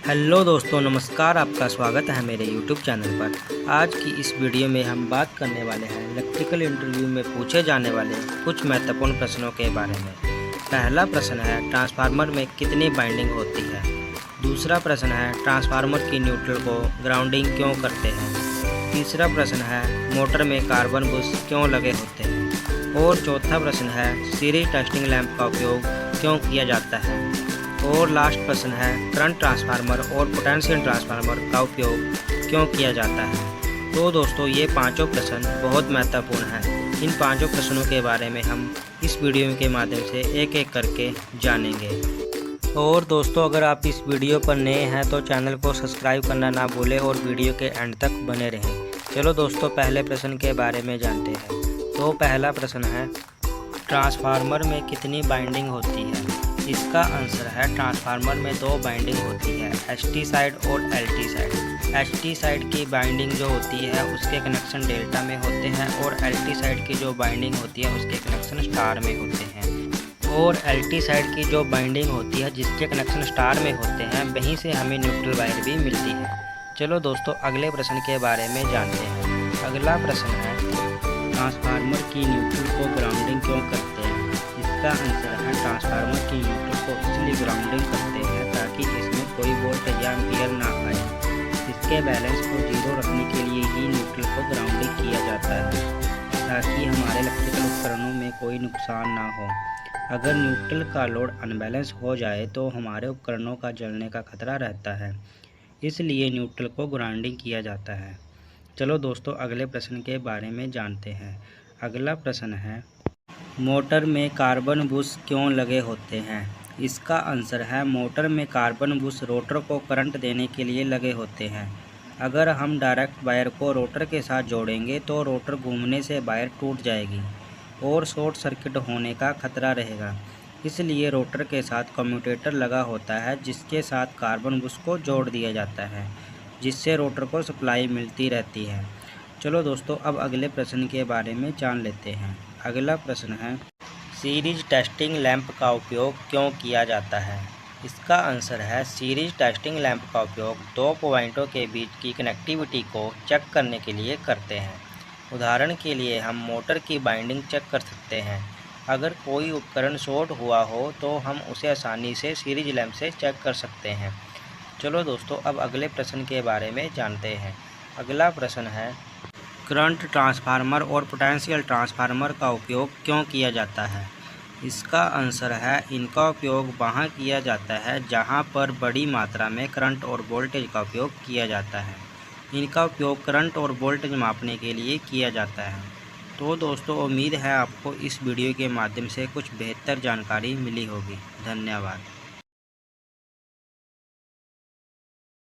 Hello दोस्तों, नमस्कार। आपका स्वागत है मेरे यूट्यूब चैनल पर। आज की इस वीडियो में हम बात करने वाले हैं इलेक्ट्रिकल इंटरव्यू में पूछे जाने वाले कुछ महत्वपूर्ण प्रश्नों के बारे में। पहला प्रश्न है, ट्रांसफार्मर में कितनी वाइंडिंग होती है। दूसरा प्रश्न है, ट्रांसफार्मर की न्यूट्रल को ग्राउंडिंग क्यों करते हैं। तीसरा प्रश्न है, मोटर में कार्बन बुश क्यों लगे होते हैं। और चौथा प्रश्न है, सीरीज टेस्टिंग लैंप का उपयोग क्यों किया जाता है। और लास्ट प्रश्न है, करंट ट्रांसफार्मर और पोटेंशियल ट्रांसफार्मर का उपयोग क्यों किया जाता है। तो दोस्तों, ये पांचों प्रश्न बहुत महत्वपूर्ण हैं। इन पांचों प्रश्नों के बारे में हम इस वीडियो के माध्यम से एक एक करके जानेंगे। और दोस्तों, अगर आप इस वीडियो पर नए हैं तो चैनल को सब्सक्राइब करना ना भूलें और वीडियो के एंड तक बने रहें। चलो दोस्तों, पहले प्रश्न के बारे में जानते हैं। तो पहला प्रश्न है, ट्रांसफार्मर में कितनी वाइंडिंग होती है। इसका आंसर है, ट्रांसफार्मर में दो बाइंडिंग होती है, एसटी साइड और एलटी साइड। एसटी साइड की बाइंडिंग जो होती है उसके कनेक्शन डेल्टा में होते हैं और एलटी साइड की जो बाइंडिंग होती है उसके कनेक्शन स्टार में होते हैं। और एलटी साइड की जो बाइंडिंग होती है जिसके कनेक्शन स्टार में होते हैं वहीं से हमें न्यूट्रल वायर भी मिलती है। चलो दोस्तों, अगले प्रश्न के बारे में जानते हैं। अगला प्रश्न है, ट्रांसफार्मर की न्यूट्रल को ग्राउंडिंग क्यों करते हैं। इसका आंसर है, ट्रांसफार्मर की न्यूट्रल को इसलिए ग्राउंडिंग करते हैं ताकि इसमें कोई वोल्टेज या एम्पीयर ना आए। इसके बैलेंस को जीरो रखने के लिए ही न्यूट्रल को ग्राउंडिंग किया जाता है ताकि हमारे इलेक्ट्रिकल उपकरणों में कोई नुकसान ना हो। अगर न्यूट्रल का लोड अनबैलेंस हो जाए तो हमारे उपकरणों का जलने का खतरा रहता है, इसलिए न्यूट्रल को ग्राउंडिंग किया जाता है। चलो दोस्तों, अगले प्रश्न के बारे में जानते हैं। अगला प्रश्न है, मोटर में कार्बन बुश क्यों लगे होते हैं। इसका आंसर है, मोटर में कार्बन बुश रोटर को करंट देने के लिए लगे होते हैं। अगर हम डायरेक्ट वायर को रोटर के साथ जोड़ेंगे तो रोटर घूमने से वायर टूट जाएगी और शॉर्ट सर्किट होने का खतरा रहेगा। इसलिए रोटर के साथ कम्यूटेटर लगा होता है जिसके साथ कार्बन बुश को जोड़ दिया जाता है, जिससे रोटर को सप्लाई मिलती रहती है। चलो दोस्तों, अब अगले प्रश्न के बारे में जान लेते हैं। अगला प्रश्न है, सीरीज टेस्टिंग लैंप का उपयोग क्यों किया जाता है। इसका आंसर है, सीरीज टेस्टिंग लैंप का उपयोग दो पॉइंटों के बीच की कनेक्टिविटी को चेक करने के लिए करते हैं। उदाहरण के लिए हम मोटर की बाइंडिंग चेक कर सकते हैं। अगर कोई उपकरण शॉर्ट हुआ हो तो हम उसे आसानी से सीरीज लैंप से चेक कर सकते हैं। चलो दोस्तों, अब अगले प्रश्न के बारे में जानते हैं। अगला प्रश्न है, करंट ट्रांसफार्मर और पोटेंशियल ट्रांसफार्मर का उपयोग क्यों किया जाता है। इसका आंसर है, इनका उपयोग वहाँ किया जाता है जहाँ पर बड़ी मात्रा में करंट और वोल्टेज का उपयोग किया जाता है। इनका उपयोग करंट और वोल्टेज मापने के लिए किया जाता है। तो दोस्तों, उम्मीद है आपको इस वीडियो के माध्यम से कुछ बेहतर जानकारी मिली होगी। धन्यवाद।